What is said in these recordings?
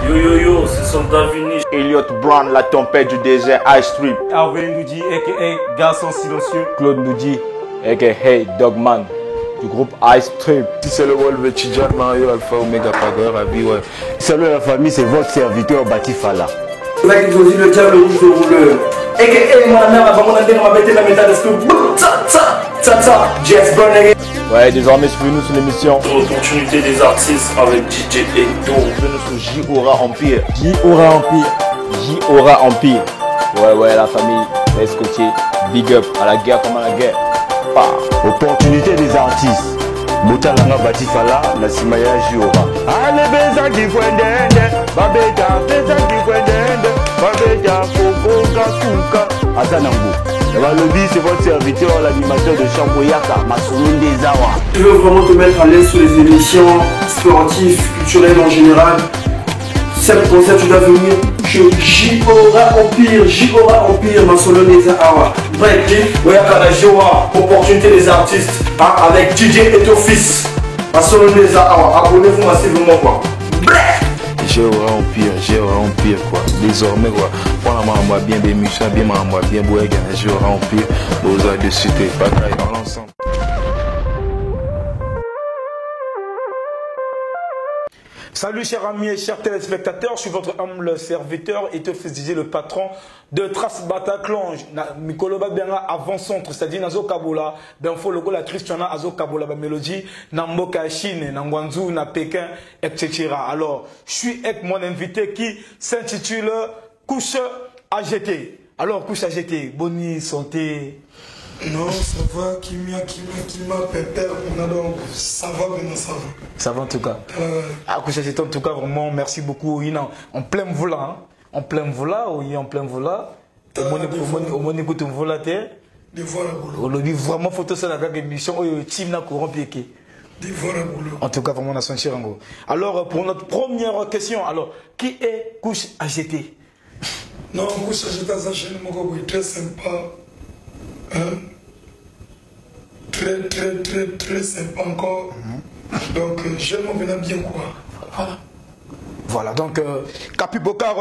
Yo yo yo, c'est Soldat Vini. Elliot Brown, la tempête du désert, Ice Trip. Arvin Noudi, a.k.a. Garçon Silencieux. Claude Noudi, a.k.a. Dogman, du groupe Ice Trip. Si c'est le Wolf Tidjan, Mario Alpha Omega Pagar, Abi, ouais. Salut la famille, c'est votre serviteur Batifala. C'est là qu'ils ont dit le diable rouge de rouleur. A.k.a. mon mère, avant mon antenne, on va mettre la méthode de ce que... Ta, Jess Burner. Ouais, désormais suivez-nous sur l'émission. L'opportunité des artistes avec DJ Endo. Suivez-nous sur J-Aura Empire. J-Aura Empire. J-Aura Empire. Ouais, la famille, reste côtier. Big up à la guerre comme à la guerre. Bah. Opportunité des artistes. Botalanga Batifala, la Simaya J-Aura. Allez, beza qui fwendende. Babeja, beza qui fwendende. Babeja, fofo, kasuka. Azanambo. Le lobby, c'est votre serviteur, l'animateur de Chamboyaka, Masouloun des Awa. Je veux vraiment te mettre à l'aise sur les émissions sportives, culturelles en général. Cette concert, tu dois venir chez J-Aura Empire, Masouloun des Awa. Bref, Oyaka J-Aura, opportunité des artistes, hein, avec DJ et ton fils. Masouloun des Awa, abonnez-vous massivement quoi. Bref. J-Aura Empire, quoi. Désormais, quoi. Prends la main bien, bien, Michel, bien, bien, Boega, J-Aura Empire, aux ailes de cité, bataille dans l'ensemble. Salut chers amis et chers téléspectateurs, je suis votre humble serviteur et te fais DJ le patron de Trace Bataclan. Mikoloba Benga avant centre, c'est-à-dire Nazo Kabola, ben faut logo la Christiana Azo Kabola, ba mélodie, Namboka Chine, Nangwanzu, na Pékin, etc. Alors, je suis avec mon invité qui s'intitule Couche AGT. Alors, Couche AGT, bonne santé. Non, ça va, Kimia, pépère, on adore, ça va, maintenant ça va. Ça va en tout cas. Couche AGT en tout cas, vraiment, merci beaucoup. En plein volant, hein. En plein volant, oui, en plein volant. Au moins, écoute, volant, des voilà boulot. Au lobby, vraiment, photo ça, la émission, team na courant piqué. Des voilà boulot. En tout cas, vraiment, on a senti Rango. Alors, pour notre première question, alors, qui est Couche AGT? Non, Couche AGT, ça, chez nous, très sympa. Hein? Très sympa encore. Donc, j'aime bien quoi. Voilà. Voilà, donc, Capi Bokar,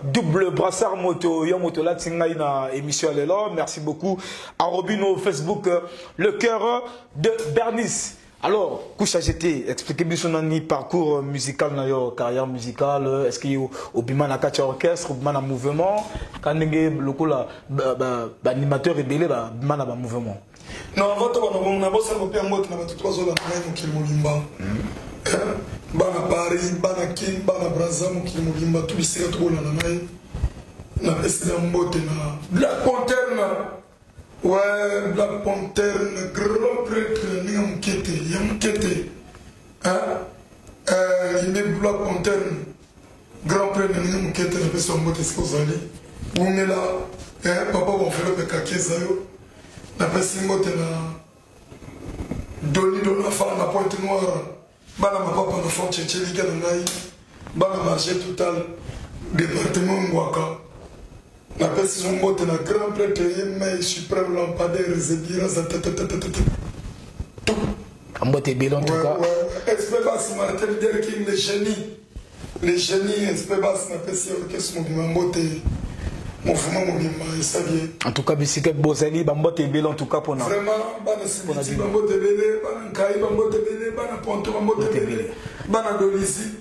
double brassard moto, yon moto là, tingaï na émission là. Merci beaucoup. À Robino Facebook, le cœur de Bernice. Alors, Couche AGT, expliquez-moi son parcours musical, carrière musicale. Est-ce qu'il y a au Bima na catch orchestre, au Bima na mouvement, quand il y a le animateur et belé, Bima na mouvement. Non, avant tout, on a bossé au Père Mot, on a trois ans dans qui Moulimba. Bana Paris, Bana Kin, Bana Braza, qui Moulimba, tout ici, tout le monde. On a essayé de monter na Black Panther. Ouais, Black Panther, le grand prêtre, il y a un quête. Il est Black Panther, grand prêtre, il y a un quête, il y a un moté, ce que vous allez. Vous mettez là, papa, on fait le pécaké, ça y est. La personne qui a donné de la femme à Pointe Noire, bana ma papa na fond tchétché liga na ngai, bana marché total département Mwaka. La personne qui a grand prêtre et suprême lampadaire Zébira tout. Ambote Bélon en tout cas. Ouais, Espébas Martin Luther King, les génies, Espébas na personne orchestre Mobimambote. En tout cas, Bicyclette Bozali, Bambote Bélé en tout cas pour nous. Vraiment, Bana Sibiti, Bambote Bélé, Bana Nkaï, Bambote Bélé, Bana Ponto, Bambote Bélé, Bana Dolisi,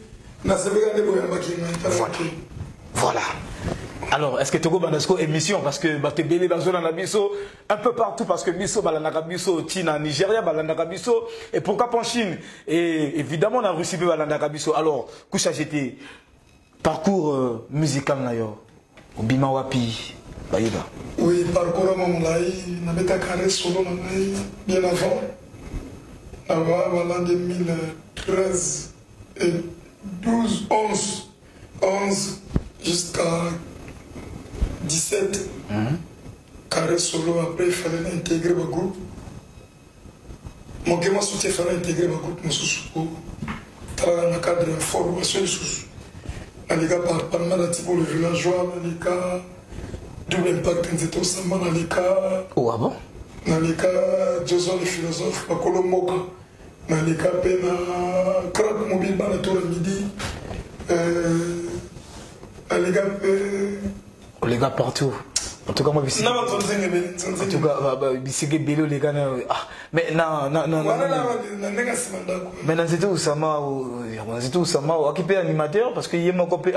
Nasabega de Boyambaki. Voilà. Alors, est-ce que tu as une émission? Parce que Bate Bélé, Bazona Nabiso, un peu partout, parce que Biso, Balanagabiso, Tina, Nigeria, Balanagabiso, et pourquoi pas en Chine? Et évidemment, on a reçu Balanagabiso. Alors, Couche AGT, parcours musical, d'ailleurs. Bima wapi Baïba. Oui, parcours à mon laï, n'a pas carré solo bien avant. Avant 2013 et 11 jusqu'à 17. Carré solo, après il fallait intégrer le groupe. Mon gars soutien fallait intégrer le groupe, mon sous-sous. Dans le cadre de formation sous. Nalika par malati pour le villageois, Nalika double impact nzeto samba, Nalika. Oh, ah bon? Nalika Joson le philosophe, Pakolo Moka, Nalika Pena, Crack Mobile Banato le midi, Les gars partout. En tout cas, moi, Bissig. Non, En tout cas, Bissig et Bélo, les gars. Mais non. Mais dans c'était Oussama, occupé animateur, parce qu'il y a mon copain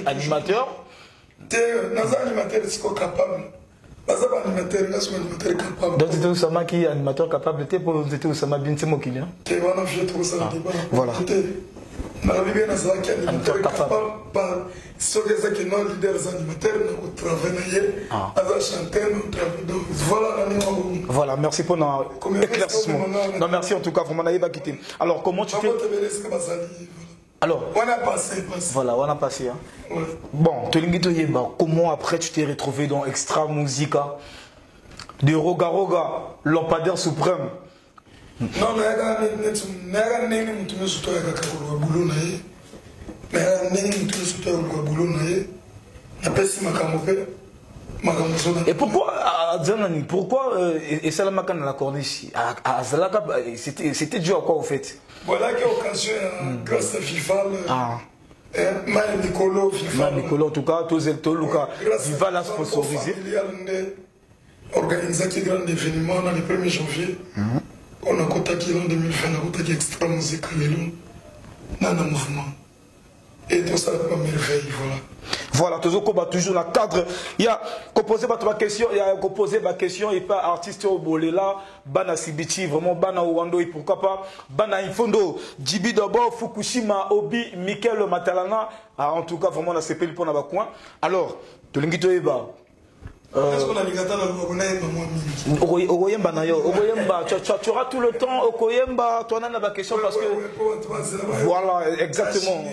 animateur. Dans un animateur, c'est capable. Pas un animateur, capable. Donc c'était Oussama qui est animateur capable, pour c'était Oussama bien, c'est mon client. Voilà. Na bibi na zaki animateur capable ce que c'est que nos leaders animateurs nous travailler avec chanter nous travailler voilà, merci pour l'éclaircissement. Non, merci en tout cas, vraiment n'avez quitter. Alors comment tu fais? Alors on a passé. Voilà, on a passé hein. Ouais. Bon, comment après tu t'es retrouvé dans Extra Musica de Roga Roga, lampadaire suprême? Non, mais et pourquoi et ça la corniche c'était dû à quoi au fait? Voilà qui occasion grâce à Vival Nicolo en tout cas tout Luca Vival a sponsorisé organisé un grand événement le 1er janvier. On a contacté l'an 2020, on a contacté Extra Musica dans le mouvement. Et tout ça, c'est pas merveille, voilà. Voilà, toujours dans le cadre. Il y a composé ma question, et pas artiste au Bolela, Bana Sibichi, vraiment Bana Owando, et pourquoi pas, Bana Infondo, Djibi Dobo, Fukushima, Obi, Mikel Matalana, en tout cas, vraiment, on a CP pour la coin. Alors, tu l'as dit, est-ce qu'on a dit que tu auras tout le temps Okoyemba, tu en as la question parce que voilà exactement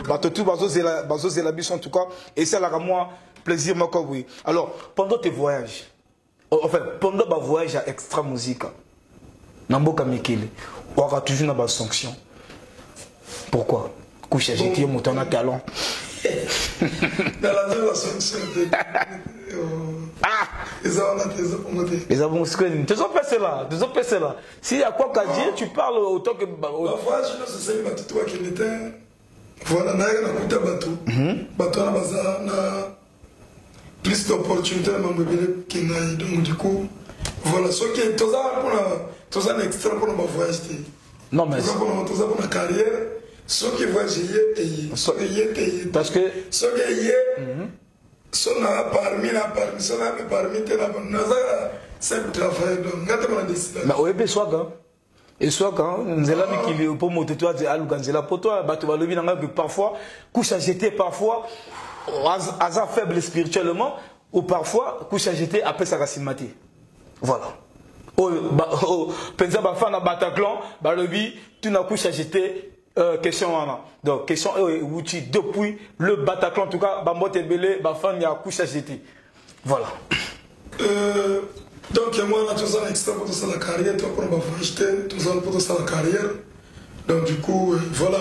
en tout cas et c'est là moi plaisir oui. Alors pendant tes voyages enfin pendant ma voyage à Extra Musica Namboka Mikele on aura toujours une sanction. Pourquoi? Couche j'étais monté en talent. Dans la sanction ils ont screen. Tu as passé là. S'il y a quoi qu'à dire, tu parles autant que. Parfois, je sais que c'est toi qui était. Voilà, n'a rien à coûter bateau. Bateau na bazar na plus d'opportunités dans mon bébé qui n'a donc du coup voilà ce qui est tout ça un extra pour nos voyages. Non mais tout ça pour la carrière. Ce qui voyage parce que ce qui est son a parmi c'est travail donc ngatement décider mais oebe swaga et swaga nzela mikili pour monter toi à luganzela pour toi bato balobi nanga que parfois couche à jeter parfois asa faible spirituellement ou parfois couche à jeter après ça rasimati voilà penza ba fa na Bataclan balobi tu na couche à jeter question donc question depuis le Bataclan en tout cas Bambo Tebele Bafan ya couche à jeter voilà donc moi on a tout ça extra pour tout ça la carrière toi pour me acheter tout ça pour tout ça la carrière donc du coup voilà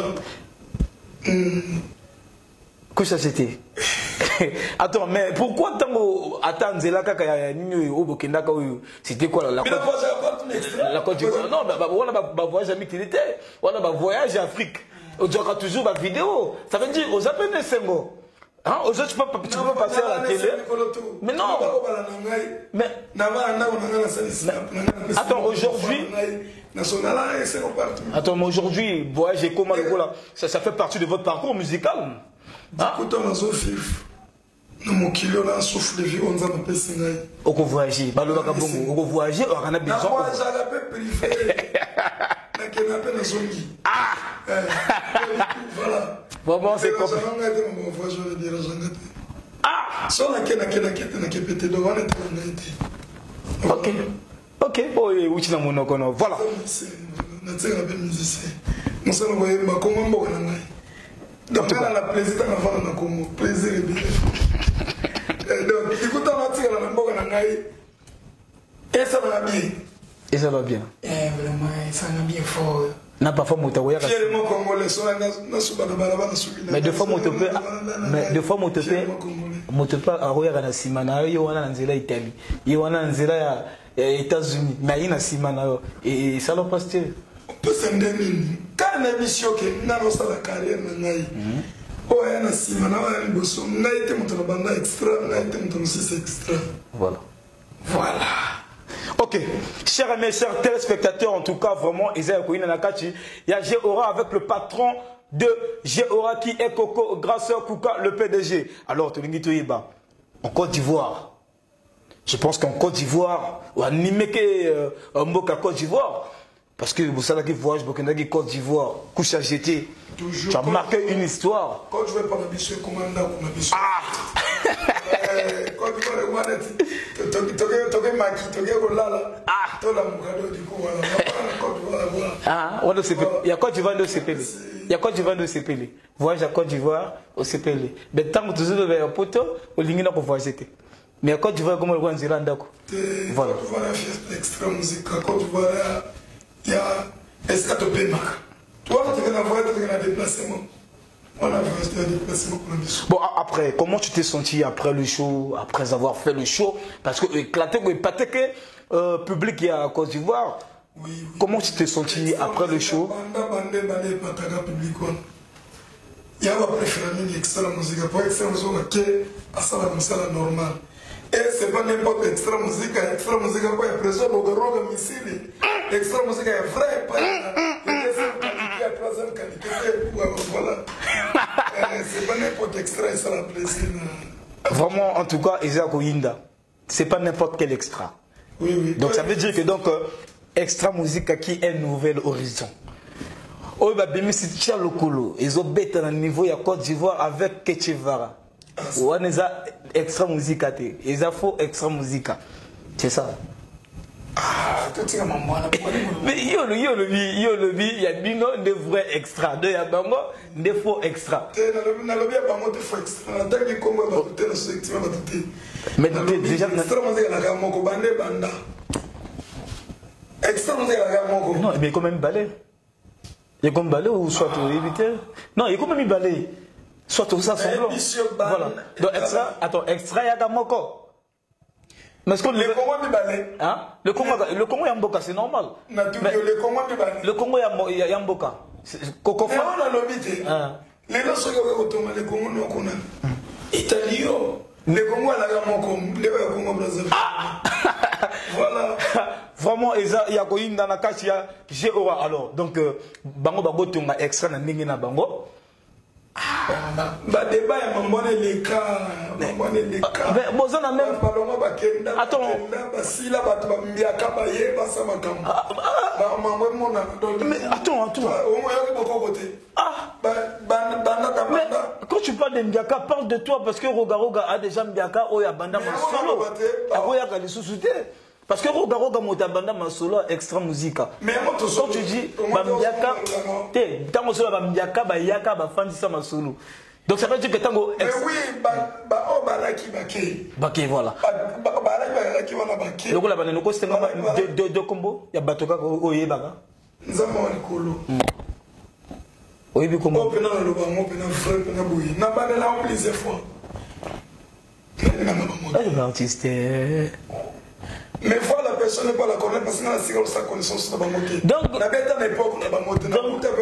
couche à jeter attends mais pourquoi tango atanzela kaka ya nini obokenda ka c'était quoi la Côte d'Ivoire non on a voyage avec l'ité on a voyage en Afrique on aura toujours ma vidéo ça veut dire aux appels de Sengo hein aujourd'hui tu peux passer à la télé mais non mais attends aujourd'hui voyage et comment le là ça fait partie de votre parcours musical écoute on a vivre mon kilo là souffle vie on a pas singai au voyager balobaka bongo au voyager on a besoin voyage à la privé na kenape na zongi voilà vraiment c'est comme mon voyage je vais dire jangate so na kepete do wana tete ok boy uchi na monoko no voilà na tsena be musicien nous sommes voyés ba kongo mboka na ngai donc la plaisir na vana na kongo plaisir et bien donc écoute on tire la mboka na ngai et ça va bien vraiment ça va bien fort na parfois motawoya fièrement congolais so na suba na balabala subi mais deux fois motope aroya na sima na yo wana na nzela Italie yo wana na nzela ya États-Unis mais ina sima na yo et ça le pasteur peut s'endeminer quand na mission que na no sala carrière na ngai Oh, il y a un sima, il y a un bosso, il y a un banda extra, il y a un six extra. Voilà. Voilà. Ok, chers amis, chers téléspectateurs, en tout cas, vraiment, Isaiah Kouina Nakachi, il y a Géora avec le patron de Géora qui est Coco, Grasseur Kouka, le PDG. Alors, Tolingi Iba, en Côte d'Ivoire, je pense qu'en Côte d'Ivoire, ou à Nimeke, Mboka Côte d'Ivoire, parce que vous savez qu'il voyage, Burkina Côte d'Ivoire, couche à jeter, tu as marqué une histoire. Quand je vais pas m'habituer, commandant, on m'habitue. Quand tu vas le voir, tu vas maquiller, tu vas là, tu vas la du coup, voilà. Il y a Côte d'Ivoire de CPL. Il y a Côte d'Ivoire de CPL. Voyage à Côte d'Ivoire au CPL. Mais tant que tu es dans le poteau, au Lingina pour voyager. Mais à Côte d'Ivoire, comment le voit en Zélande? Voilà. Côte d'Ivoire, il y a extra musique. Côte d'Ivoire, il y a escatopé. Toi, tu viens d'avoir un déplacement. On a fait un déplacement pour la mission. Bon, après, comment tu t'es senti après le show, après avoir fait le show? Parce que éclaté, épaté que public il y a à Côte d'Ivoire. Oui, oui. Comment tu t'es senti après le show? Il y a un préféré extra musique. Pour extra musique, qui est à ça comme ça la normale. Et c'est pas n'importe extra musique quoi, il y a présent Roga missile. Extra musique est vrai, pas la troisième qualité. Voilà. C'est pas n'importe extra, ça la plaisir. Vraiment, en tout cas, Isaac Oyinda, c'est pas n'importe quel extra. Oui, oui. Donc ça veut dire que donc extra musique qui est un nouvel horizon. Oh, bah, bien, c'est Tchalo Kolo. Ils ont bête dans le niveau de Côte d'Ivoire avec Ketchevara. On a extra musique. Ils ont faux extra musique. C'est ça. Ah, tout est maman. Mais il y a des vrais extra. Il y a des faux extra. Mais déjà, non, mais quand même balai. Il y a comme balai ou soit éviter. Non, il y a quand même balai. Soit tout ça semblant. Voilà. Donc extra, attends, extra, il y a Gamoko. Mais est-ce que le Congo est balai. Hein? Le Congo est Mboka, c'est normal. Le Congo est balai. Le Congo est Mboka. Coco. Mais on a l'obité. Les gens qui ont retourné le Congo, nous connaissons. Italien. Le Congo a la Gamoko. Le Congo Brazzaville. Voilà. Vraiment, il y a une dans la case, il y a Géora. Alors, donc, Bango Bango Tunga extra na Ningina Bango. Bah, débat, il m'a les cas. Mais bon, ça n'a même. Attends. Mais attends. Mais quand tu parles de Mbiaka, parle de toi parce que Roga a déjà Mbiaka, Oya Banda Masolo. Oya Galisusuté. Parce que Roga Mota Banda Masolo, extra musique. Mais quand tu dis Mbiaka, tant que Mbiaka, Bayaka, Bafandisa Masolo. Donc ça veut dire que tango. Mais oui, Baki, voilà. Donc là, nous avons deux combos. Il y a Batoka Oye Baga. Nous avons un colo. Oui, mais comment? L'artiste. Mais voilà, la personne n'est pas la connaître parce que sa connaissance de Bangoté. Donc, la bête à l'époque, on a Bangoté, on a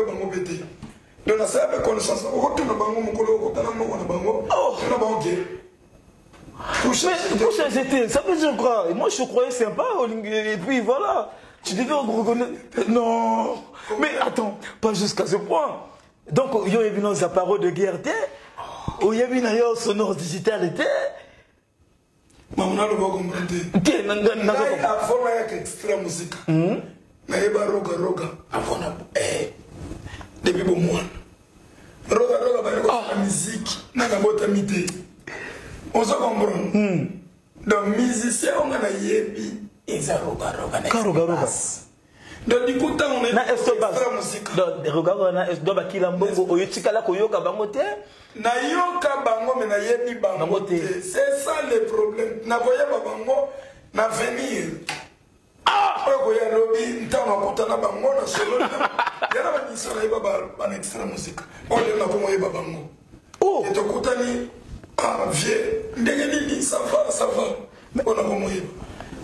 Bangoté. Donc, on a connaissance de Bangoté, on a Bangoté, on a Bangoté. Mais ça veut dire quoi? Moi, je croyais sympa, et puis voilà. Tu devais reconnaître. Non. Mais attends, pas jusqu'à ce point. Donc, il y a eu nos appareils de guerre, il y a eu une sonore digitale. Mais on a le bon comprendre. Il y a un format extra musique. Il y a un roga. Avant, depuis bon mois. Roga, la musique. N'a pas de mité. On se comprend. Donc, musicien, on a yebi. Ils ont roga. Donc, du coup, on est extra musique. Donc, roga, donc, Kilambongo, Oyotikala, Koyoka, Bangote. Nayoka bango mais na yebi bango te. C'est ça le problème. Na voya bango na venir. Oyo ya lobi ntama kutana bango na solo. Yana ba disona iba ba extra musique. Oyo na komo iba bango. Et to kutani vieux ndenge nini ça va. On a komo iba.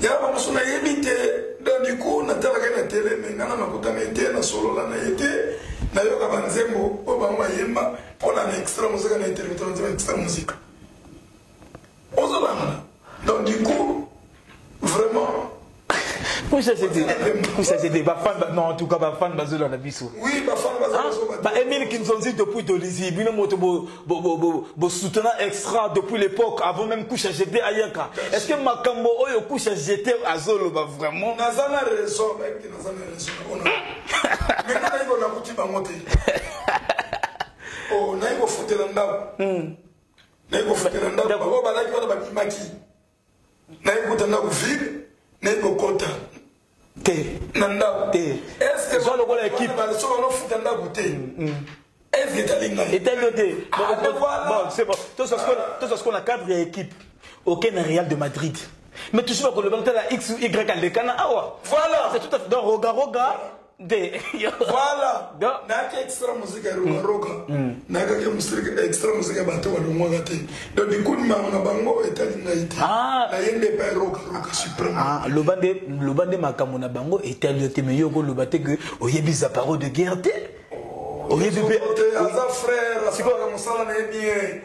Ya ba musuna yebi te. Donc du coup na tala na télé mais ngana na kutana te na solo la na yete. nayoka banzembo oyo bango bayemba mpona na extra musique na interpréter banzembo extra musique ozolanda donc du coup vraiment c'était non en tout cas bafan bazola na biso oui bafan bazola Emile Kinzonzi depuis Dolizy bino moto bo soutenant extra depuis l'époque avant même couche à jeter ayaka est-ce que makambo oyo couche à jeter azolo ba vraiment nazana raison avec nazana raison mais na iko na kuti bangote oh na iko fotela ndabo na iko fotela ndabo babo balaki bana bakimaki na iko tanda ku vide na iko kota te nanda te est-ce que zo lokola équipe ba so no futanda goûté est-ce que talinga était bon c'est bon tout ce qu'on a cadre équipe aucun Real de Madrid mais toujours que le banc la X ou Y à l'écana awa voilà c'est tout à fait donc roga de voilà na extra musique roga na ka musique extra musique bato wa longwa gate donc du coup na bango etalinga ite na yende pa roga suprême le bande makambo na bango etaliote mais yoko le bate que oyebisa parole de guerre te oyebisa aza frère asikoka musala na bien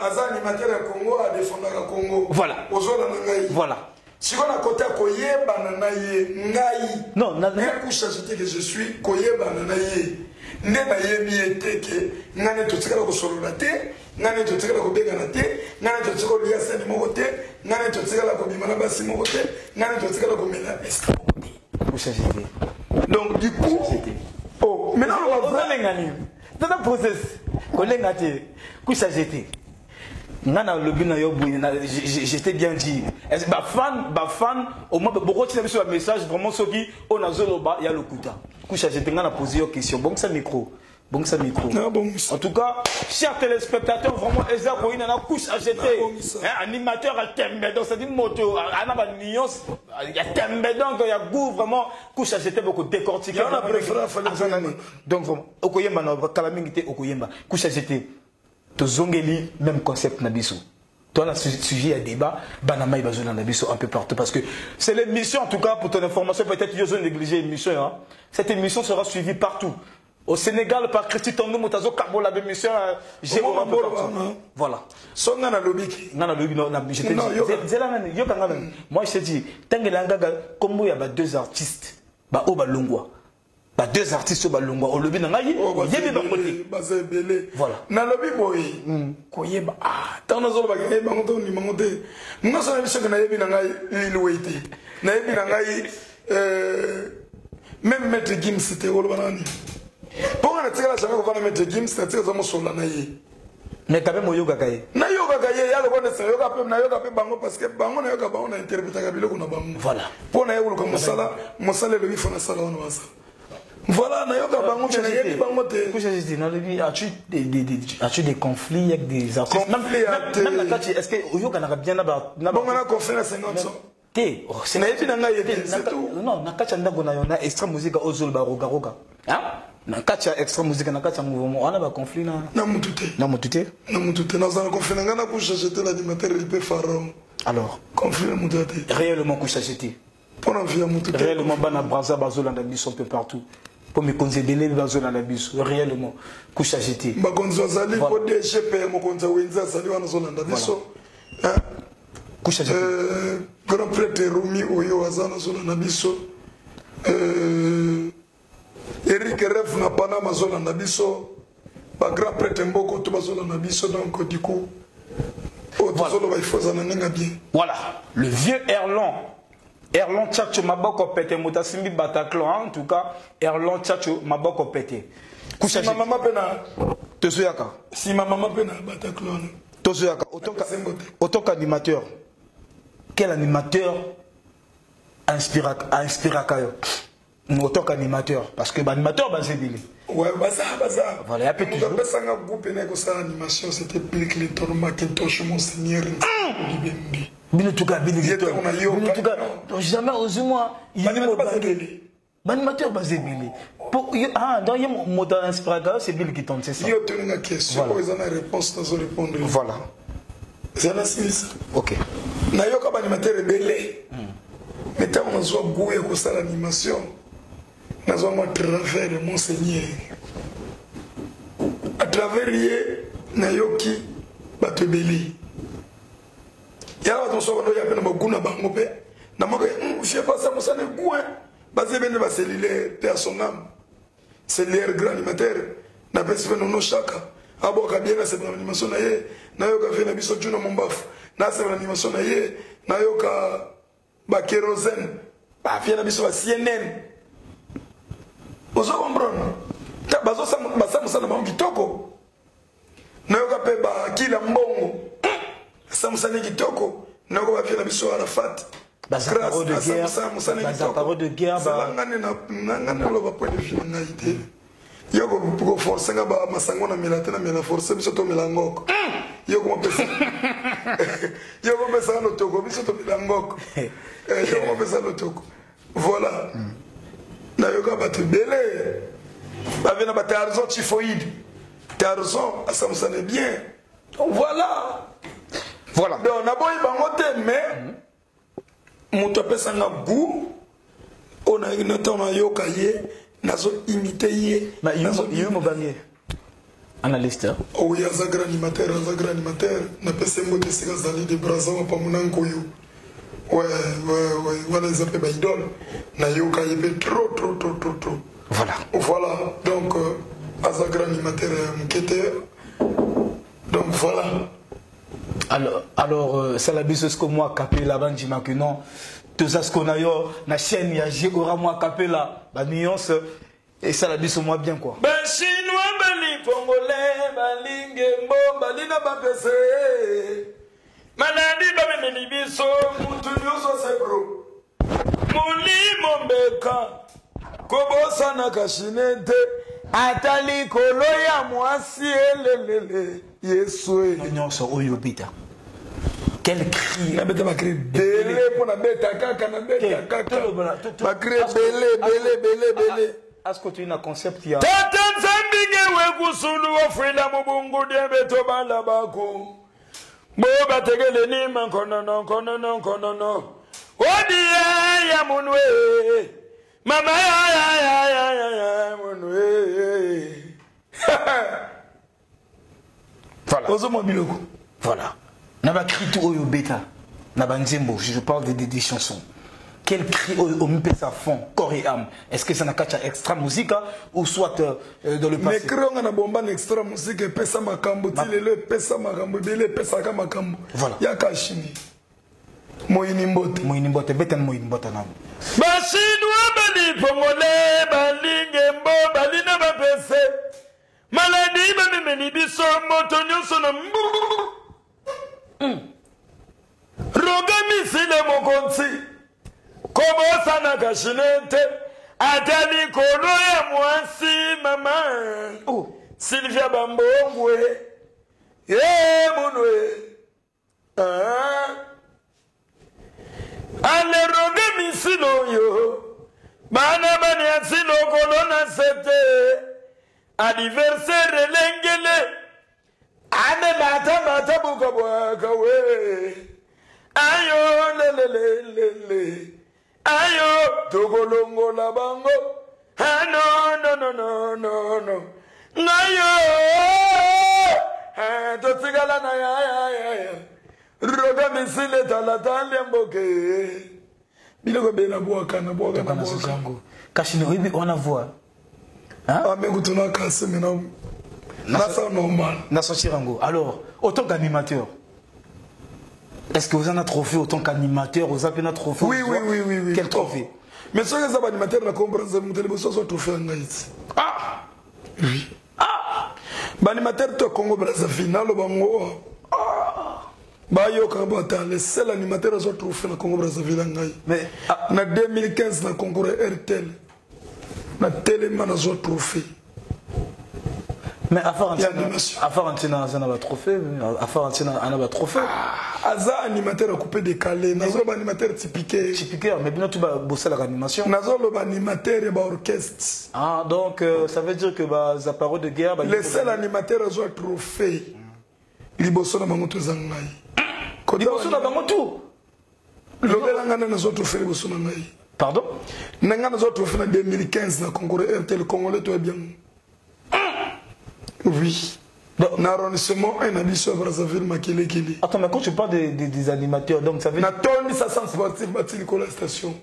aza animateur ya Congo a défendre la Congo voilà ozola na ngai voilà si on a côté koyeba na ye ngai non na couche acheter que je suis koyeba na ye ne na ye miete ke ngane to tikala ko solola te ngane to tikala ko bega na te ngane to tikala ko liya sene moko te ngane to tikala ko bimana basi moko te ngane to tikala ko mena estra couche acheter donc du coup oh maintenant on va voir ngani dans le process kolenga te couche acheter nana lobina yo j'étais bien dit est-ce ba fan au moins beaucoup de sur le message vraiment ceux qui on a zoloba il y a le kuta couche j'étais ngana poser une question bon ça micro en tout cas chers téléspectateurs vraiment Eza ko ina na couche acheter animateur à tembe donc ça dit moto ana ba nuance il y a tembe donc il y a goût vraiment couche acheter beaucoup décortiquer on a préféré faire donc vraiment okoyemba na kalamingité okoyemba couche acheter tozongeli même concept na biso toi là sujet à débat banama et bazona na biso un peu partout parce que c'est l'émission en tout cas pour ton information peut-être ils ont négligé l'émission hein. Cette émission sera suivie partout au Sénégal par Christy Tondo Moutazo Kabola l'émission voilà songa na lobiki ngana lobi na j'étais moi je te dis tangelanga kombo ya ba deux artistes ba o ba longwa ba deux artistes ba longwa o lobi na ngai yebi ba côté baza belé voilà na lobi boy koyeba tana zo ba ke ba ngoto ni mangote nga so na biso na yebi na ngai lili wait na yebi na ngai même Maître Gims c'était o banani pour na tsela jamais ko va Maître Gims na tsela zo mo sola na ye mais quand même yoga kaye na yoga kaye ya ko na yoga pe na yoga pe bango parce que bango na yoga bango na interpréter ka biloko na bango voilà pour na yoga ko mosala le bifona sala wana wasa voilà na yoga bango na yebi bango te couche je dis non le as-tu des conflits avec des artistes même la kachi est-ce que yoga na bien na bon na conflit na 50 te c'est na yebi na ngai c'est tout non na kachi ndako na yo na extra musique ozol ba roga hein na kachi extra musique na kachi mouvement on a ba conflit na mutute na za conflit na ngana couche jeter l'animateur il peut pharaon alors conflit na mutute réellement couche jeter pour en via mutute réellement bana braza bazol na biso un peu partout pour me considérer bazol na biso réellement couche jeter ba konzo zali po DGP mo konzo wenza zali wana zona na biso hein couche jeter grand prêtre Rumi oyo azana zona na biso Eric Ref na Panama zona na biso ba grand prêtre Mboko to bazona na biso donc du coup voilà le vieux Erlon Tchatcho Maboko Pete Moutasimbi Bataclan en tout cas Erlon Tchatcho Maboko Pete si ma maman pena Tosoyaka si ma maman pena Bataclan Tosoyaka autant qu'animateur quel animateur inspire Kayo autant qu'animateur parce que l'animateur c'est Billy ouais baza voilà il y a peut-être toujours un groupe ça animation c'était Bill Clinton Macintosh Monseigneur Billy Touka jamais osé moi l'animateur basé Billy donc il y a mon moteur inspirateur c'est Billy qui tombe c'est ça il y a une question ils ont une réponse dans répondre voilà c'est la Suisse ok na yo ka animateur belé mais tant on soit goût et que ça l'animation na zo mo travers Monseigneur travers ye nayoki bato ebele yala bato mosusu bando yape na baguna bango mpe na moko fie pas ça mosana goin baze bene bacellulaire te à son âme cellulaire grand animateur na pesi mpe nono chaka aboka bien nasepela na animation na ye nayoka fe na biso juna mombafu nasepela na animation na ye nayoka bakérosène bafie na biso bacnn ozo comprendre basamusana bango kitoko nayoka mpe bakila mbongo asamusani kitoko nayoka bafie na biso arafat bazaparo de guerre ngane oloba point de vue na ngai te yo koforce nga bamasango na mela te na mela force biso tomela ngoko yo komopesanga lotoko biso tomela ngoko yo komopesa lotoko voilà nayoka bato ebele bave na batarzan typhoïde tarzan asamusane bien voilà donc naboyi bango te mais moto apesanga gu oyo ntango nayoka ye nazo imite ye yo mobange analyste oyo aza grand animateur napesa mbote esika azali de braza mapamona nkoyo wana eza mpe baidole nayoka ye mpe trop voilà donc aza grand animateur ya moketeur donc voilà alors Salabiso ce que moi capé là bandi maintenant tout ça ce qu'on a yo na chaîne ya Jigora moi capé là ba nuance et Salabiso moi bien quoi ben chinois bali congolais balinge mbomba lina bapese manadi ba meneni biso mutu nyuso sebro mulimo mbeka kobosa na kashinete atali kolo ya mwasi elelele Yesu nyonso oyo bita quel cri na beta bakri bele pona beta kaka na beta kaka bakri bele asko tu ina concept ya tata nzambinge wekusulu ofrida mubungu de beto bala bako bo bategele ni mankono odi ya munwe mama ya munwe voilà naba cri tout oyo beta naba nzembo je parle des chansons quel cri au mpesa fond corps et âme est-ce que ça n'a qu'à extra musique ou soit dans le passé mais cronga na bomba extra musique pesa makambo tilele pesa makambo bele pesa ka makambo voilà ya kashini moyini mbote beta moyini mbote na basinwa bali pongole balinge mbo balina bapese maladi bamemeni biso moto nyonso na roga misile mokonzi kobosana kashinete atali kolo ya mwasi mama Sylvia Bambongwe munwe ale roga misilo yo bana bani asilo kolona sete anniversaire lengele ane mata bukabwaka we ayo lelelelele ayo togolongola bango no ngayo totigala na ya roga misile talatali mboke biloko bela bwaka na zango kashino hivi on voit ah mais kutuna kase maintenant ça normal na Chirango. Alors autant qu'animateur est-ce que vous en avez trophée autant qu'animateur vous avez un trophée oui quel trophée mais ce que ça animateur la comprendre vous télé so trophée ngaïs oui animateur to Congo Brazzaville na lo bango Bayo Kabata, le seul animateur à ce trophée na Congo Brazzaville ngai. Mais na 2015 na concours RTL. Na Téléman à ce trophée. Mais à Farantina ça n'a pas trophée, à Farantina on a pas trophée. Aza animateur à couper décalé, na zo animateur typique. Mais bien tu vas bosser la animation. Na zo lo animateur et ba orchestre. Ah donc ça veut dire que ba za parole de guerre ba le seul animateur à ce trophée. Liboso na bango tozangai. Liboso na bango tout. Lobela ngana na zo trophée liboso na ngai. Pardon? Nanga na zo trophée na 2015 na concours RTL Congolais toi bien. Oui. Na arrondissement, un habit à Brazzaville, Makele Kili. Attends, mais quand tu parles des animateurs, donc ça veut dire... Na Tony, ça sent sportif, bâti la station.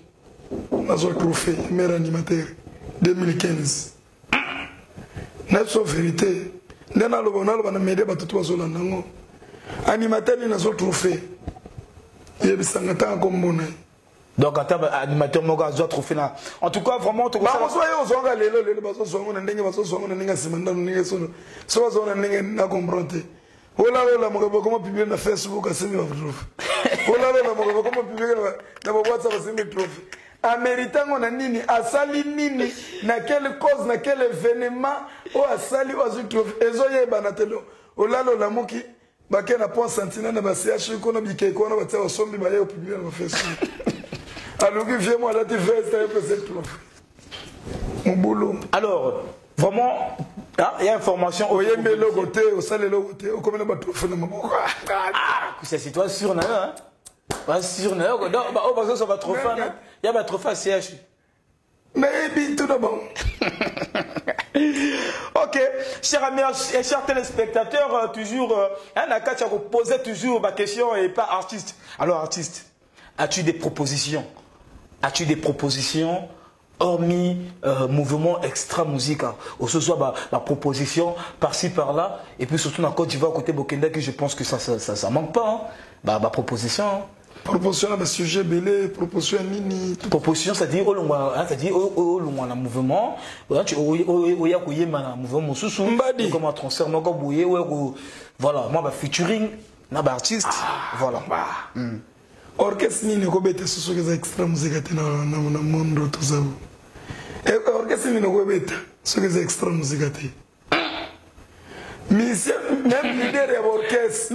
Na zone trophée, meilleur animateur, 2015. Na so vérité. Nena lo bonalo bana mede batutu bazola nango. Animateur ni na zone trophée. Yebisanga ta kombona. Donc, attends, animateur Moga doit trouver là. En tout cas, vraiment, tu vois. Bah, on se voit les bateaux sont en train de se faire simanda n'inga sono. Soit on a n'inga na comprendre. Oh là là, Moga comment publier na Facebook à semi trouve. Oh là là, Moga comment publier na WhatsApp à semi trouve. Américain on a nini, asali nini, na quelle cause, na quel événement, oh asali ou azu trouve. Ezoye banatelo. Oh là là, Moki. Baké na point sentinelle na CH qu'on a biqué qu'on a battu au sommet baye au publier na Facebook. Alors, viens-moi là, tu fais mon boulot. Alors, vraiment, il y a information. Oui, mais le côté, au salé le côté, au commun de trophée. Ah, c'est toi sûr, non? Pas sûr, non? Oh, parce que ça va trop fan. Il y a un trophée à CH. Mais, tout d'abord. Ok, chers amis et chers téléspectateurs, toujours, Nakacha vous posait toujours ma question et pas artiste. Alors, artiste, as-tu des propositions? As-tu des propositions hormis mouvement extra musique? Ou ce soit la proposition par-ci par-là, et puis surtout dans la Côte d'Ivoire côté Bokenda, que je pense que ça manque pas. Hein? Proposition. Hein? Proposition à sujet belé, proposition nini. Proposition, c'est-à-dire au loin le mouvement, au y a un mouvement sous comme un transfert, voilà, moi featuring, na artiste, voilà. Orchestre ni ko beta susu ke za extra musique tena na mondo tuzabu. Orchestre ni ko beta susu ke za extra musique te. Même leader de l'orchestre,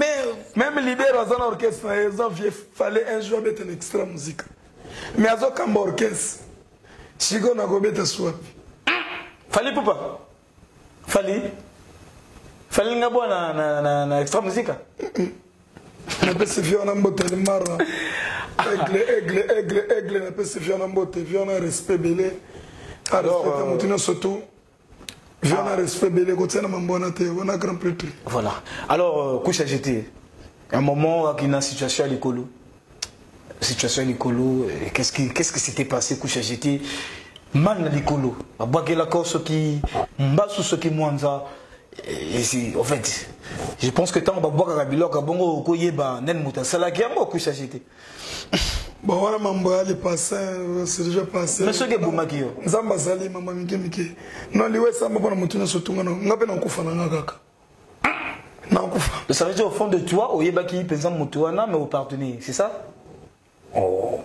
même leader dans un orchestre, il fallait un jour mettre une extra musique. Mais à ce camp orchestre, si on a gobé swap. Fallait papa. Fallait nga boa na extra musique. Na pese viona mbote le mara. Aigle na pese viona mbote, viona respect belé. Alors mutino surtout. Viona respect belé côté na mambona te, on a grand prix. Voilà. Alors couche j'étais un moment qui na situation à l'écolo. Situation à l'écolo, qu'est-ce qui s'était passé couche j'étais mal na l'écolo. Abakela ko ce qui mbasu ce qui mwanza. Et en fait, je pense que tant que Babouaka Kabilo Kabongo Koyeba Nen Mouta Salaki a beaucoup chagité. Bon, voilà, Mamboa, les passés, c'est déjà passé. Mais ce qui est Boumakio. Zamba Zali, Maman Miki. Non, les West Samba, on m'a surtout un peu en Koufana Nagaka. Ça veut dire au fond de toi, au Yebaki, par exemple, Moutouana, mais au partenaire, c'est ça? Oh.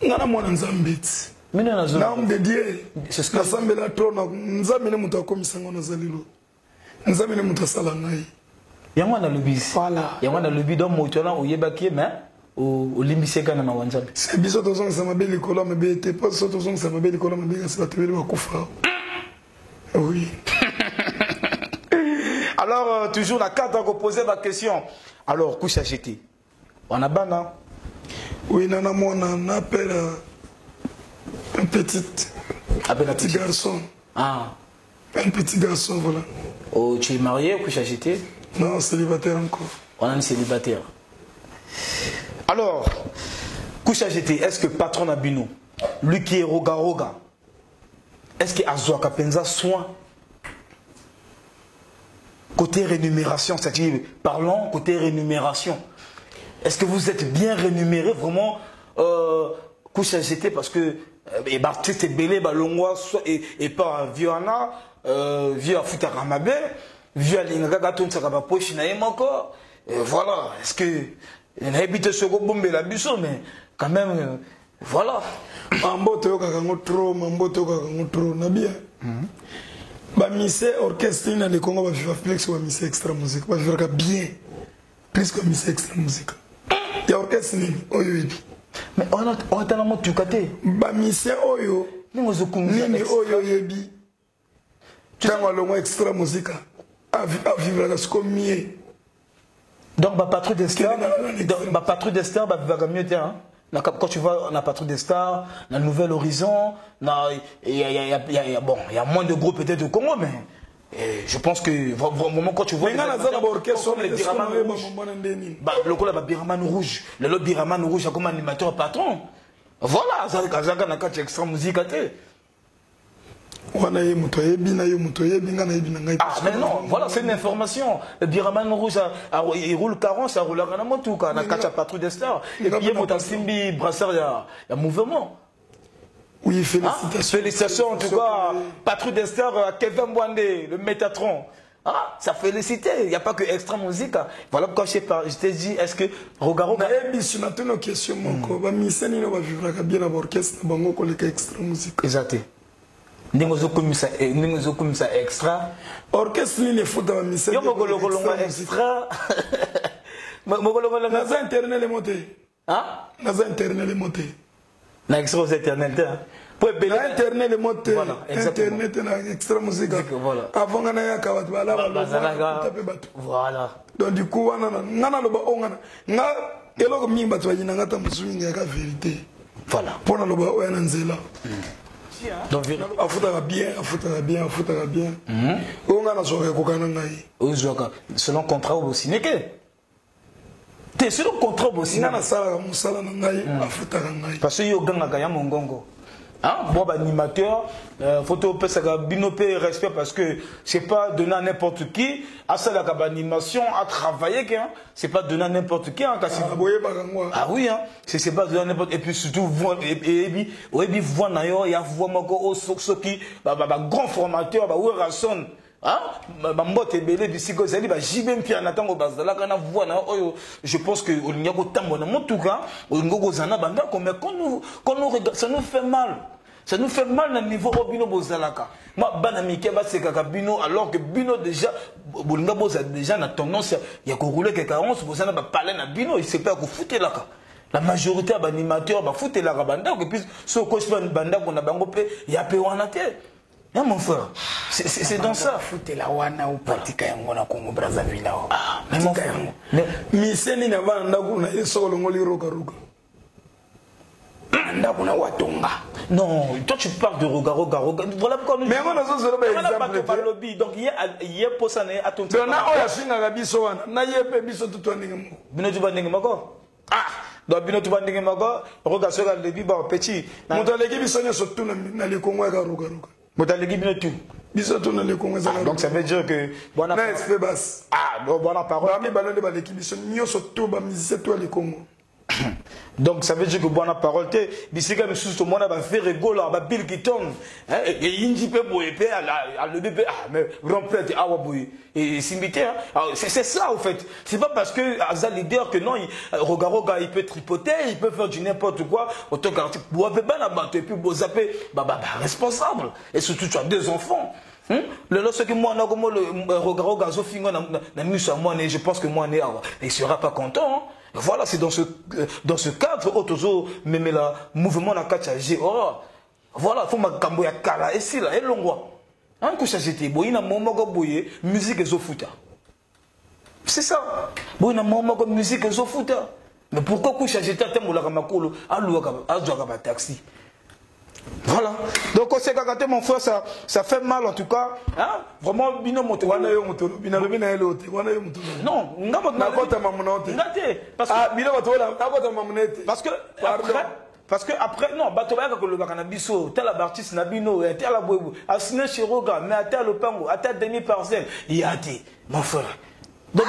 Nana moi Nzambit. Mais non, non, dédié. C'est ce que Nzambe la trône, Nzambe Mouta comme Sango Zalilo. Nzambe Mouta Salangai. Yamana le bis. Voilà. Yamana le bidon Moutouana, au Yebaki, mais au Limbiseka na Wanzambe. C'est bizarre, tous ça m'a belle école, mais bête, pas ça, tous ça m'a belle école, mais bien, c'est la télé de Koufa. Oui. Alors, toujours la carte à poser ma question. Alors, couche j'étais. On a bana. Oui, nana, moi, on appelle un petit garçon. Ah. Un petit garçon, voilà. Oh, tu es marié ou couche j'étais? Non, célibataire encore. On a un célibataire. Alors, couche j'étais, est-ce que patron Abino, lui qui est Roga, est-ce qu'il a Azouaka Penza soin? Côté rémunération, c'est-à-dire, parlons côté rémunération. Est-ce que vous êtes bien rémunéré vraiment couche j'étais parce que Baptiste est belé, Balongwa et pas Viana, Via Futaramabe, Via Lingagaton Sakabapochi encore. Voilà, est-ce que il a habité ce bombe la busso, mais quand même, voilà. Mambote trop, n'a bien. Bah, Missé orchestre, il y a des Congo, va flex ou Missé extra musique, va vivre bien, plus que Missé extra musique. Il y a orchestre, mais on a tellement tout caté. Bah, Missé Oyo, Nini Oyo Yebi, tu as le mot extra musique, à vivre la scomier. Donc, ma patrouille des stars, va vivre mieux, hein. Quand tu vois la patrouille des stars, la Nouvel Horizon, il y a moins de groupes peut-être au Congo, mais Et je pense que vraiment quand tu vois les Biraman rouges, le coup là, Biraman rouge, le Biraman rouge comme animateur patron. Voilà, ça c'est extra musique. Ah mais non, voilà, c'est une information. Le Biraman rouge, il roule 40, ça roule à Ranamotou, quand on a catch à patrouille des stars. Et puis il y a Simbi, Brassard, il y a mouvement. Oui, félicitations. Félicitations en tout cas, patrouille des stars, Kevin Mwande, le Métatron. Ah, ça félicité, il n'y a pas que extra musique. Voilà pourquoi je t'ai dit, est-ce que Rogaro... Mais si on a une question, on va vivre bien à l'orchestre, on va extra musique. Exact. Nous sommes extra. Orchestre, il faut dans la mission. Yo, extra. Naza internet est monté. Hein? Naza internet est monté. Na extra aux internet. Internet est monté. Voilà, Internet est extra musique. Voilà. Avant, on a eu un cavat. Voilà. Donc, du coup, on a le bas. Et là, on a mis la vérité. Voilà. Pour le bas, on a un zéla. Donc, bien. On a selon contrat aussi. Selon contrat aussi. Parce que yo ganga kaya mongongo. Hein? Bon, animateur, photo binopé respect parce que c'est pas donné à n'importe qui. À ça, la animation, à travailler, c'est pas donné à n'importe qui. Ah oui, hein? C'est pas donné à n'importe qui. Et puis surtout, et puis, il y a qui, grand formateur, Rasson. Je pense que ça nous fait mal. Ça nous fait mal au niveau Bino Bozalaka. Alors que Bino déjà, a tendance à rouler quelques carences, Bozana va parler à Bino, il ne sait pas qu'on fout là. La majorité des animateurs va foutre la banda, et puis ce coach banda qu'on a bangopé, il y a peu en tête. Non, mon frère, c'est dans ça. Foutez la wana ou pratique en Congo Brazzaville. Ah, mais mon frère. Mais c'est ni na vanda kuna yeso ngoli roka roka. Ndakuna watonga. Non, toi tu parles de roga. Voilà pourquoi nous. Mais on a ça par exemple. Donc hier pour ça à ton. Donc na oya singa ga biso wana. Na yepe biso tutu ndenge mo. Bino tu bandenge mako. Ah, donc bino tu bandenge mako. Roga so ga le bi ba petit. Muto leki biso nyo sotu na le Congo ga roga roga. Donc ça veut dire que bon parole. Donc ça veut dire que bonne parole t'es bisika me sous monde va faire rigoler va bill qui tombe et indi peut boyer à le bébé mais remplète ah boyer et s'imiter c'est ça en fait c'est pas parce que Azal leader que non Roga il peut tripoter il peut faire du n'importe quoi autant quartier boire pas la batte et puis vous zapper responsable et surtout tu as deux enfants. Le lorsque que moi, le Roga Zofingo n'a mis sur moi, je pense que moi, il ne sera pas content. Voilà, c'est dans ce cadre, Otozo, même le mouvement n'a qu'à changer. Voilà, il faut que je me kala et si là, et l'ongwa. Un coup, ça c'était, il y a un moment où musique et zofuta. C'est ça. Il y a un moment où musique et zofuta. Mais pourquoi que ça j'étais à thème où la Ramakolo, à l'ouaka, taxi. Voilà. Donc, on sait qu'à mon frère, ça fait mal en tout cas. Hein? Vraiment, bino moto. Non, parce que après, non, Batoba que le Bakanabiso, tel artiste Nabino, tel la Boubou, Asine Chiroga, mais à tel le Pango, à tel Denis Parcel, il y a dit, mon frère. Donc,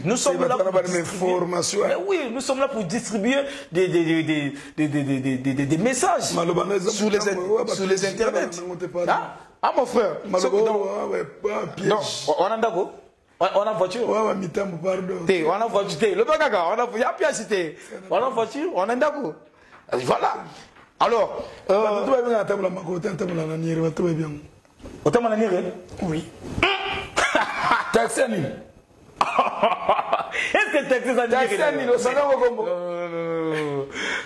nous sommes là pour distribuer. Oui, nous sommes là pour distribuer des messages sur les internets. Ah, mon frère. Non, on a d'accord. On a voiture. On a voiture. Le bagaga, on a voiture. On a voiture. On a d'accord. Voilà. Alors, oui. Taxani. Est-ce que Taxani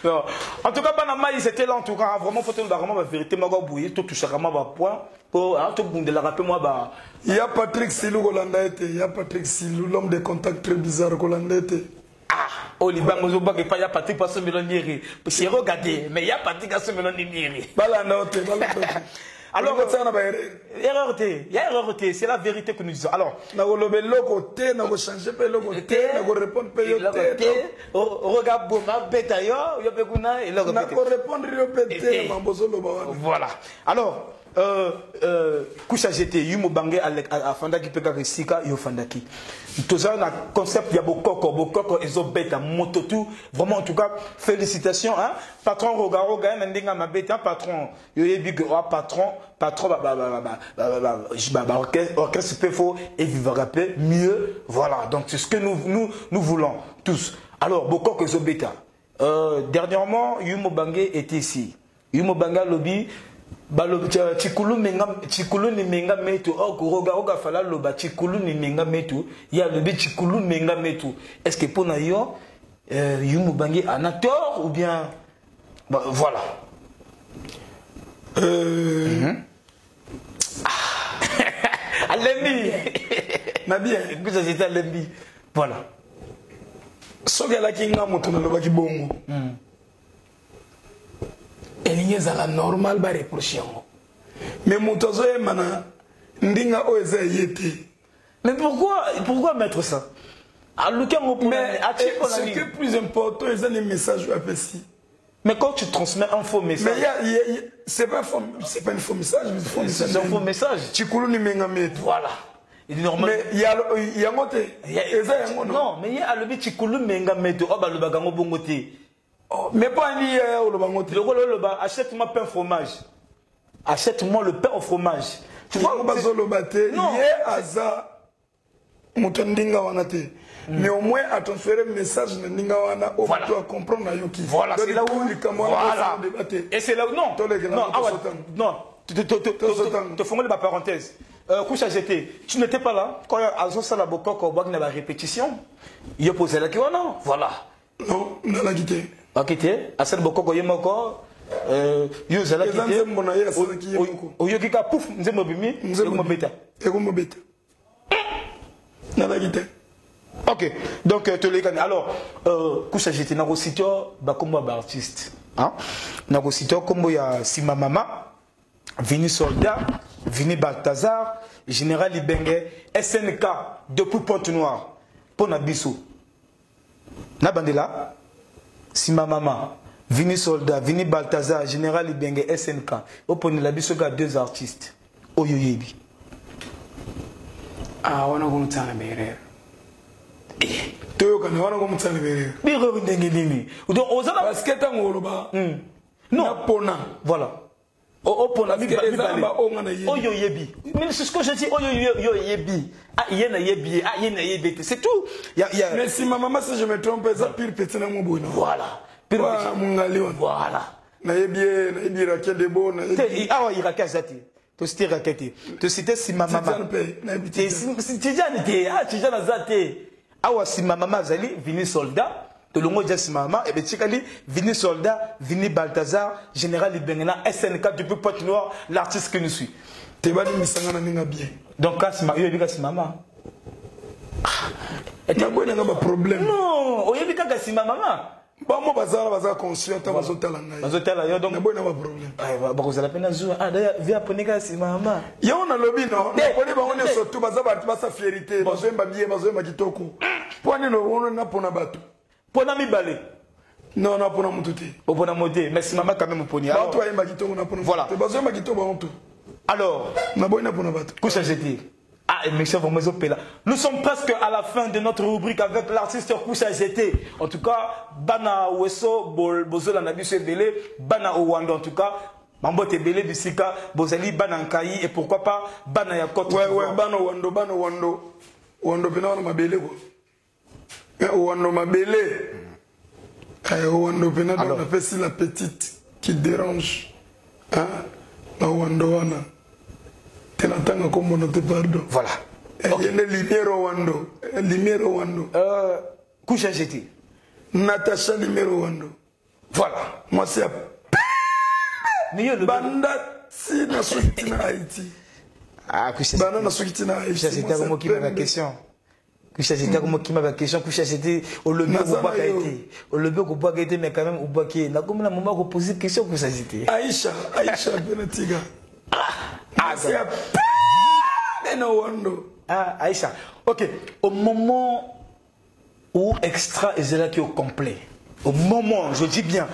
non. En tout cas, Banama, c'était là en tout cas. Vraiment, faut vraiment la vérité. Ma bouillir, tout touche vraiment ma point. Pour tout le monde de la rappeler moi bah. Il y a Patrick Silou Golandete. Il y a Patrick Silou, l'homme de contact très bizarre Golandete. Ah, Oliba Mozoba qui pas y a Patrick Passon Melonieri. C'est regardé, mais il y a Patrick Passon Melonieri. Balanote. Alors, erreur T. Il y a erreur T. C'est la vérité que nous disons. Alors, regarde voilà. Alors, Kusha GT, Yumo Bangé à Fandaki Peka Resika, Yo Fandaki. Tout ça, un concept, il y a Bokoko, Ezobeta, Mototu. Vraiment, en tout cas, félicitations. Hein? Patron Roga, Mendinga Mabeta, patron, Yoyebi, patron, orchestre PFO et vivra paix, mieux. Voilà. Donc, c'est ce que nous voulons tous. Alors, Bokoko Ezobeta. Dernièrement, Yumo Bangé était ici. Yumo Banga Lobby. Chikulu ni menga metu roga fala loba chikulu ni menga metu ya lobi chikulu menga metu. Est-ce que pour nayo Yumu Bangé a tort ou bien voilà. Alembi Nabi écoute ça c'était Alembi voilà. Sogala kinga moto na loba kibongo. Elinye zala normal ba reproche yango. Mais motozo mana ndinga oeza yete. Mais pourquoi mettre ça? Mais ce qui est plus important, c'est les messages APC. Mais quand tu transmets un faux message, mais c'est pas un faux message, c'est un faux message. Chikulu ni mengametu. Voilà. Mais il y a moté. Non, mais il y a le chikulu mengametu. Oh bah le bagango bongote. Mais pas ni le bangote. Achète-moi pain fromage. Achète-moi le pain au fromage. Tu vois que bazo le batte. Hier aza mutondinga wanate. Mais au moins à transférer le message de Ndinga wana au tu à comprendre na yoki. Voilà, c'est là où voilà. Et c'est là où non. Non. Tu fais ma parenthèse. Kusha GT, tu n'étais pas là quand Azo Salaboko au la répétition. Il a posé la question non. Voilà. Non, on a quitté. A quitté. Asel Boko Yemoko. Yo Zala quitté. Oyokika pouf, Nzemo Bimi, Nzemo Beta. Nzemo Beta. On a quitté. Ok, donc tu les gagnes. Alors, Kusha GT, n'a aussi comme artiste. Hein? N'a aussi comme il y a Sima Mama, Vini Soldat, Vini Balthazar, Général Ibenge, SNK, depuis Pointe-Noire, pour Nabiso. Nabandela, Sima Mama, Vini Soldat, Vini Balthazar, Général Ibenge, SNK. Au point de la biso, il y a deux artistes. Oyoyebi. Ah, on a comme ça la meilleure. Toyo kana wana comme ça la meilleure. Biro ndengeni. Donc ozala parce que tant ngoloba. Non, pona. Voilà. Oyoyebi. Mais c'est ce que je dis. Oyoyebi. Ah, yena yebi. Ah, yena yebi. C'est tout. Mais si ma maman, si je me trompe, ça pire petit na mon bonheur. Voilà. Voilà. Na yebi raquel de bon. Ah ouais, raquel zati. Tu cites raquel. Tu cites si ma maman. Si tu dis ah tu dis na zati. Ah ouais, si ma maman zali vini soldat. De l'ongo déjà si maman et betikali vini soldat, vini Balthazar, général Ibengena, SNK depuis Pointe-Noire, l'artiste que nous suit. Tebali misanga na ninga bien. Donc quand si maman. Et tu as un problème. Non, on y a des si maman. Bah moi bazar conscient ta bazotala ngai. Bazotala yo donc boy na ba problème. Ah ba ko zala pena zo ah d'ailleurs via ponika si maman. Yo na lobby non. Poni ba on surtout bazaba sa fierté, bazomba bien, bazomba kitoko. Poni no on na pona bato. Pona mi balé. Non, non, pona mututi. Au pona modé, mais si maman quand même poni. Alors toi yemba kitoko na pona. Voilà. Bazomba kitoko ba onto. Alors, na boy na pona bato. Kusha GT. Ah, nous sommes presque à la fin de notre rubrique avec l'artiste Kusha GT. En tout cas, Bana Weso, Bozola Nabiso Ebele, Bana Owando en tout cas, Mambote Ebele Bisika, Bozali, Bana Nkayi et pourquoi pas Bana Yakot. Ouais, Bana Wando. Wando Pena Mabele. Wando Mabele. Wando Pena, on appelle si la petite qui dérange. Hein? Wando Wana. Voilà. Il y a une lumière Wando. Kusha GT. Natacha numéro Wando. Voilà. Moi c'est Banda si na sokitina Haïti. Ah Kusha. Banda na sokitina Haïti. Kusha GT comme qui m'a question. Kusha GT comme qui m'a question. Kusha GT au lebe au bois été. Au lebe au bois été mais quand même au bois qui. Na comme la maman ko poser question Kusha GT. Aïcha Benatiga. c'est no wonder. Ah, Aïcha. Ok. Au moment où extra est là qui est au complet. Au moment, je dis bien.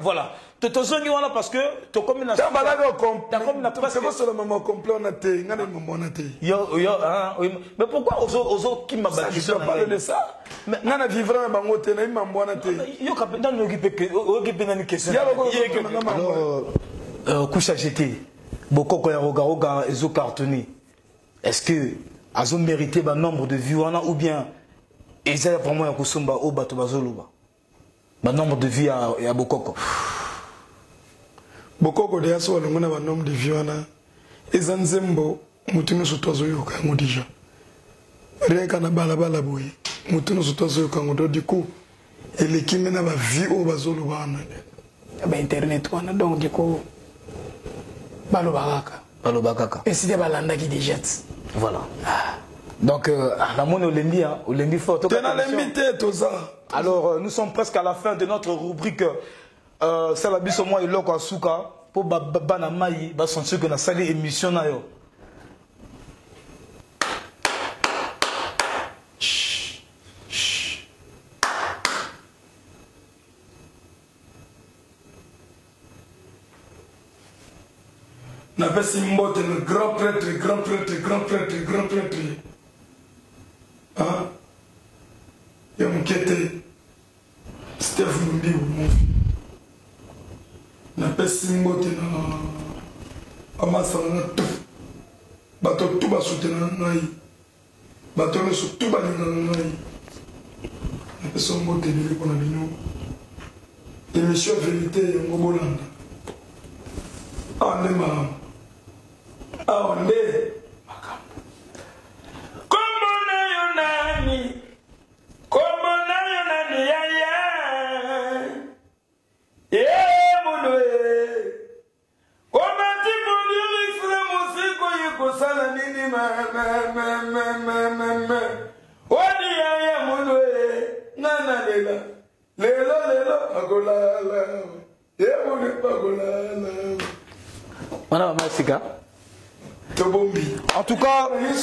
Voilà. Tu te sonnes parce que tu as comme une presque. C'est le moment complet, on a été. Mais pourquoi aux autres qui m'a battu? Je ne peux pas parler de ça. Mais on a vivre un bangote, on a une alors, couche à jeter. Beaucoup quand ils ont cartonné. Est-ce que ils ont mérité un nombre de vues ou bien ils ont vraiment un kusumba au bateau bazoluba? Un nombre de vues à Bokoko. Bokoko de yaso wala ngona ba nombre de vues na ezanzembo mutunu sotozo yoka ngodija. Reka na balabala boye. Mutunu sotozo yoka ngodo du coup et qui na ba vues au bazoluba na. Ba internet wana donc du coup balobaka. Et si des balanda qui déjette. Voilà. Donc, la monnaie au lundi fort. Alors, nous sommes presque à la fin de notre rubrique. C'est la bise au moins et l'eau à souka. Pour Banamaï, bah, sentir que nous avons une émission. Na pesi mbote le grand prêtre. Hein? Ya mkete Steph Mumbi mon fils. Na pesi mbote na amasa na tout. Bato tout ba soutenir nai. Bato le sou tout ba na nai. Na pesi mbote ni ko na bino. Émission vérité ngobolanda. Ande maman. Aonde Komona yonani ya mudwe Komati kundiri fule musiko yuko sana nini Wadi ya mudwe Nana Lelo Agolala Mudwe Agolala Madame Massika. En tout cas, et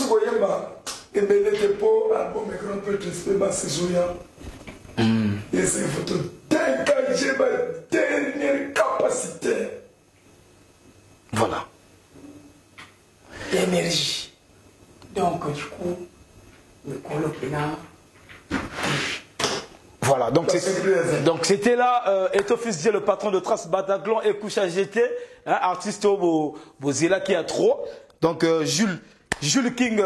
c'est votre dégager ma dernière capacité. Voilà. L'énergie. Donc, du coup, le colloque là. Voilà, donc c'était là, Etofis le patron de Trace Bataclan et Koucha GT, hein, artiste au Bozila qui a trop. Donc Jules King,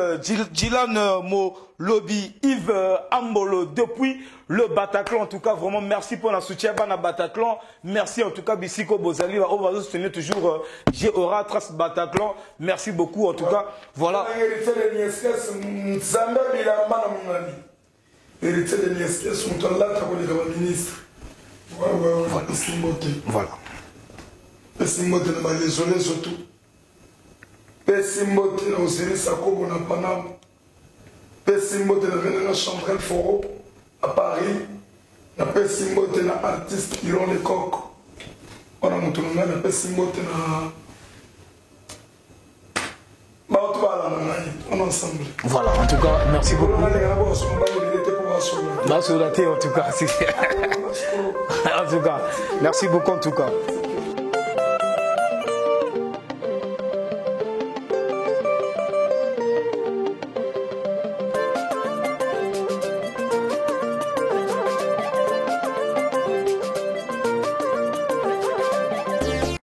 Dylan Mo Lobby, Yves Ambolo depuis le Bataclan. En tout cas, vraiment merci pour la soutien à Bataclan. Merci en tout cas Bissiko Bozali, on va soutenir toujours Géora Trace Bataclan. Merci beaucoup en tout cas. Voilà. Héritier de l'ISK, son temps là, tu as ministre. Voilà. Voilà. Pessimbote na malezole surtout. Pessimbote na Osiris Sakobo na Panama. Pessimbote na Venena Chambrel Foro à Paris. Na Pessimbote na artiste Iron Lecoq. On a montré na Pessimbote na. On ensemble. Voilà, en tout cas, merci beaucoup. En tout cas, merci beaucoup en tout cas.